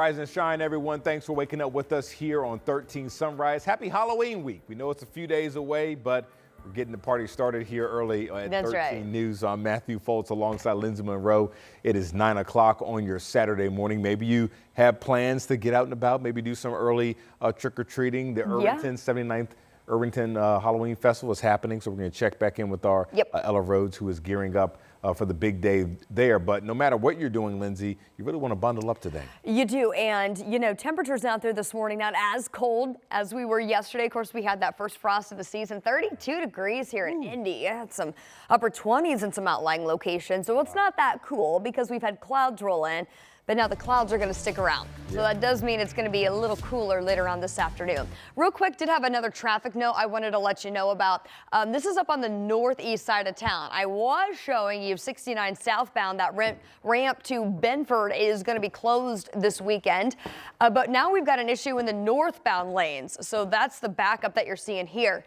Rise and shine, everyone. Thanks for waking up with us here on 13 Sunrise. Happy Halloween week. We know it's a few days away, but we're getting the party started here early at That's 13 right. News. I'm Matthew Foltz alongside Lindsay Monroe. It is 9 o'clock on your Saturday morning. Maybe you have plans to get out and about, maybe do some early trick-or-treating. The Irvington 79th Irvington Halloween Festival is happening, so we're going to check back in with our Ella Rhodes, who is gearing up for the big day there. But no matter what you're doing, Lindsay, you really want to bundle up today. You do. And, you know, temperatures out there this morning, not as cold as we were yesterday. Of course, we had that first frost of the season, 32 degrees here in Indy. Had some upper 20s in some outlying locations. So it's not that cool because we've had clouds roll in. But now the clouds are going to stick around. So that does mean it's going to be a little cooler later on this afternoon. Real quick, did have another traffic note I wanted to let you know about. This is up on the northeast side of town. I was showing you 69 southbound. That ramp to Benford is going to be closed this weekend. But now we've got an issue in the northbound lanes. So that's the backup that you're seeing here.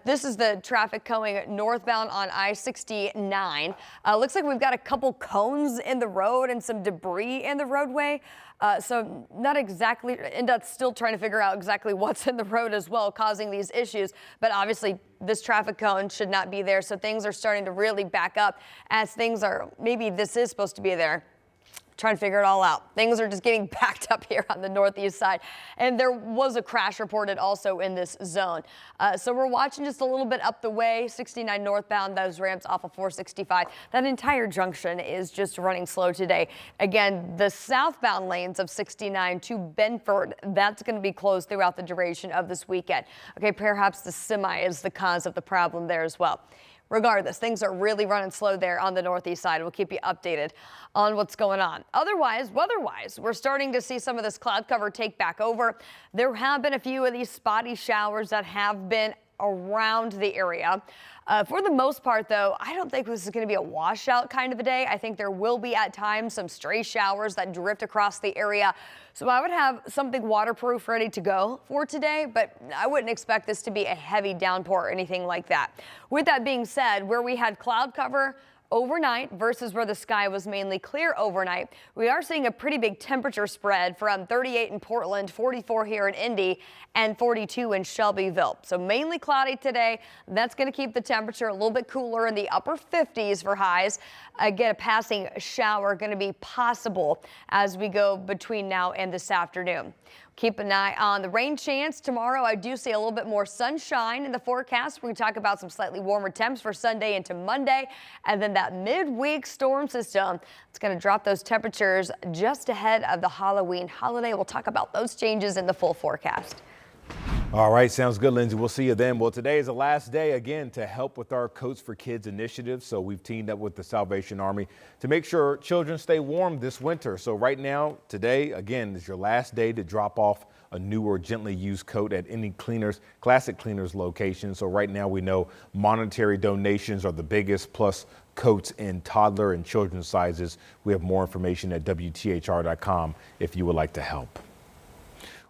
This is the traffic going northbound on I-69. Looks like we've got a couple cones in the road and some debris in the roadway. So not exactly, NDOT's still trying to figure out exactly what's in the road as well, causing these issues. But obviously this traffic cone should not be there. So things are starting to really back up as things are, maybe this is supposed to be there. Trying to figure it all out. Things are just getting backed up here on the northeast side. And there was a crash reported also in this zone. So we're watching just a little bit up the way, 69 northbound, those ramps off of 465. That entire junction is just running slow today. Again, the southbound lanes of 69 to Benford, that's going to be closed throughout the duration of this weekend. Okay, perhaps the semi is the cause of the problem there as well. Regardless, things are really running slow there on the northeast side. We'll keep you updated on what's going on. Otherwise, weather-wise, we're starting to see some of this cloud cover take back over. There have been a few of these spotty showers that have been around the area. For the most part, though, I don't think this is going to be a washout kind of a day. I think there will be at times some stray showers that drift across the area. So I would have something waterproof ready to go for today, but I wouldn't expect this to be a heavy downpour or anything like that. With that being said, where we had cloud cover overnight versus where the sky was mainly clear overnight, we are seeing a pretty big temperature spread from 38 in Portland, 44 here in Indy, and 42 in Shelbyville. So mainly cloudy today. That's going to keep the temperature a little bit cooler in the upper 50s for highs. Again, a passing shower going to be possible as we go between now and this afternoon. Keep an eye on the rain chance tomorrow. I do see a little bit more sunshine in the forecast. We're going to talk about some slightly warmer temps for Sunday into Monday. And then that midweek storm system, it's going to drop those temperatures just ahead of the Halloween holiday. We'll talk about those changes in the full forecast. All right, sounds good, Lindsay. We'll see you then. Well, today is the last day again to help with our Coats for Kids initiative. So we've teamed up with the Salvation Army to make sure children stay warm this winter. So right now, today, again, is your last day to drop off a new or gently used coat at any Classic Cleaners location. So right now we know monetary donations are the biggest, plus coats in toddler and children's sizes. We have more information at WTHR.com if you would like to help.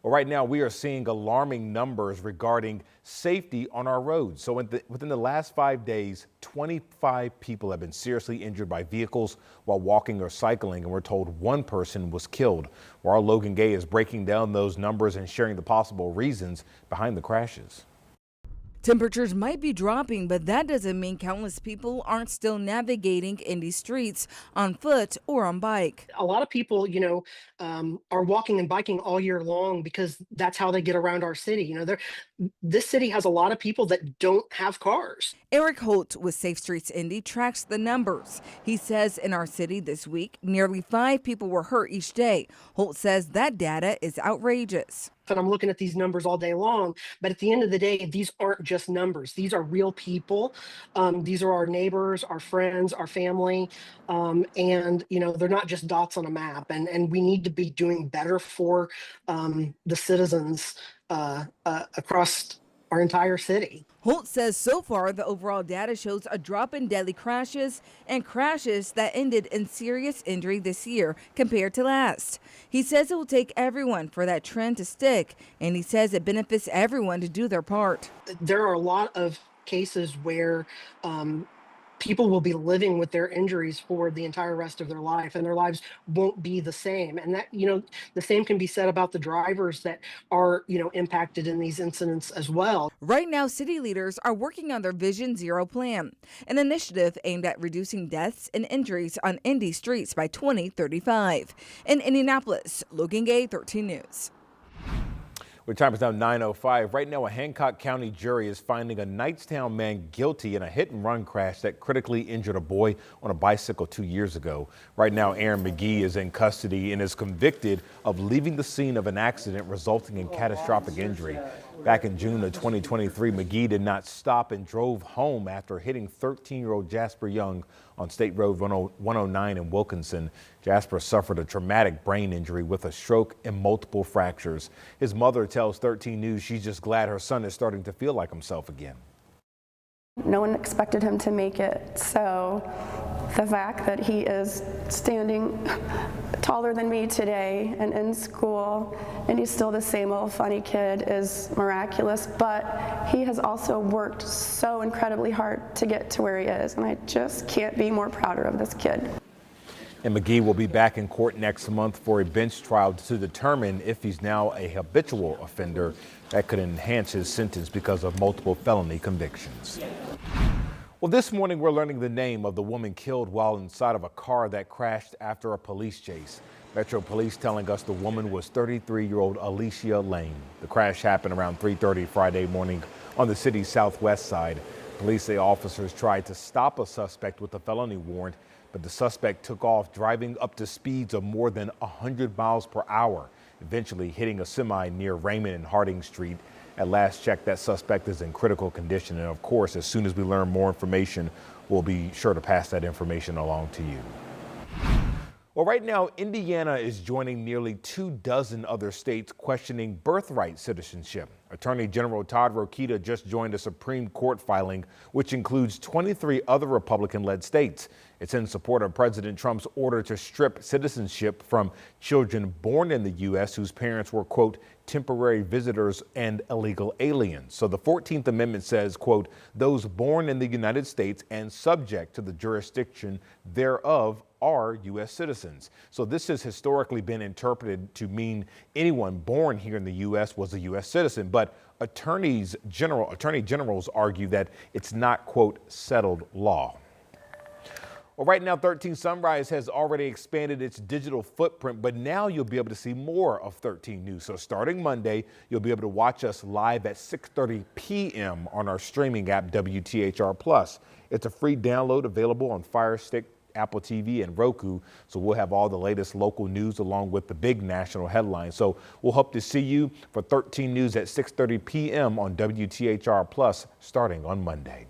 Well, right now we are seeing alarming numbers regarding safety on our roads. So within the last 5 days, 25 people have been seriously injured by vehicles while walking or cycling, and we're told one person was killed. Well, our Logan Gay is breaking down those numbers and sharing the possible reasons behind the crashes. Temperatures might be dropping, but that doesn't mean countless people aren't still navigating Indy streets on foot or on bike. A lot of people, are walking and biking all year long because that's how they get around our city. This city has a lot of people that don't have cars. Eric Holt with Safe Streets Indy tracks the numbers. He says in our city this week, nearly 5 people were hurt each day. Holt says that data is outrageous. And I'm looking at these numbers all day long, but at the end of the day, these aren't just numbers. These are real people. These are our neighbors, our friends, our family, and they're not just dots on a map. And we need to be doing better for the citizens across our entire city. Holt says so far the overall data shows a drop in deadly crashes and crashes that ended in serious injury this year compared to last. He says it will take everyone for that trend to stick, and he says it benefits everyone to do their part. There are a lot of cases where people will be living with their injuries for the entire rest of their life, and their lives won't be the same. And that, the same can be said about the drivers that are, impacted in these incidents as well. Right now, city leaders are working on their Vision Zero plan, an initiative aimed at reducing deaths and injuries on Indy streets by 2035. In Indianapolis, Logan Gay, 13 News. Well, time is now 9:05. Right now, a Hancock County jury is finding a Knightstown man guilty in a hit-and-run crash that critically injured a boy on a bicycle 2 years ago. Right now, Aaron McGee is in custody and is convicted of leaving the scene of an accident resulting in catastrophic injury. Back in June of 2023, McGee did not stop and drove home after hitting 13-year-old Jasper Young on State Road 109 in Wilkinson. Jasper suffered a traumatic brain injury with a stroke and multiple fractures. His mother tells 13 News she's just glad her son is starting to feel like himself again. No one expected him to make it, so the fact that he is standing taller than me today and in school and he's still the same old funny kid is miraculous, but he has also worked so incredibly hard to get to where he is, and I just can't be more prouder of this kid. And McGee will be back in court next month for a bench trial to determine if he's now a habitual offender. That could enhance his sentence because of multiple felony convictions. Well, this morning we're learning the name of the woman killed while inside of a car that crashed after a police chase. Metro Police telling us the woman was 33-year-old Alicia Lane. The crash happened around 3:30 Friday morning on the city's southwest side. Police say officers tried to stop a suspect with a felony warrant, but the suspect took off driving up to speeds of more than 100 miles per hour, eventually hitting a semi near Raymond and Harding Street. At last check, that suspect is in critical condition. And of course, as soon as we learn more information, we'll be sure to pass that information along to you. Well, right now, Indiana is joining nearly 24 other states questioning birthright citizenship. Attorney General Todd Rokita just joined a Supreme Court filing, which includes 23 other Republican-led states. It's in support of President Trump's order to strip citizenship from children born in the U.S. whose parents were, quote, temporary visitors and illegal aliens. So the 14th Amendment says, quote, those born in the United States and subject to the jurisdiction thereof are U.S. citizens. So this has historically been interpreted to mean anyone born here in the U.S. was a U.S. citizen. But attorney generals argue that it's not, quote, settled law. Well, right now, 13 Sunrise has already expanded its digital footprint, but now you'll be able to see more of 13 News. So starting Monday, you'll be able to watch us live at 6:30 p.m. on our streaming app, WTHR+. It's a free download available on Fire Stick, Apple TV, and Roku. So we'll have all the latest local news along with the big national headlines. So we'll hope to see you for 13 News at 6:30 p.m. on WTHR+ starting on Monday.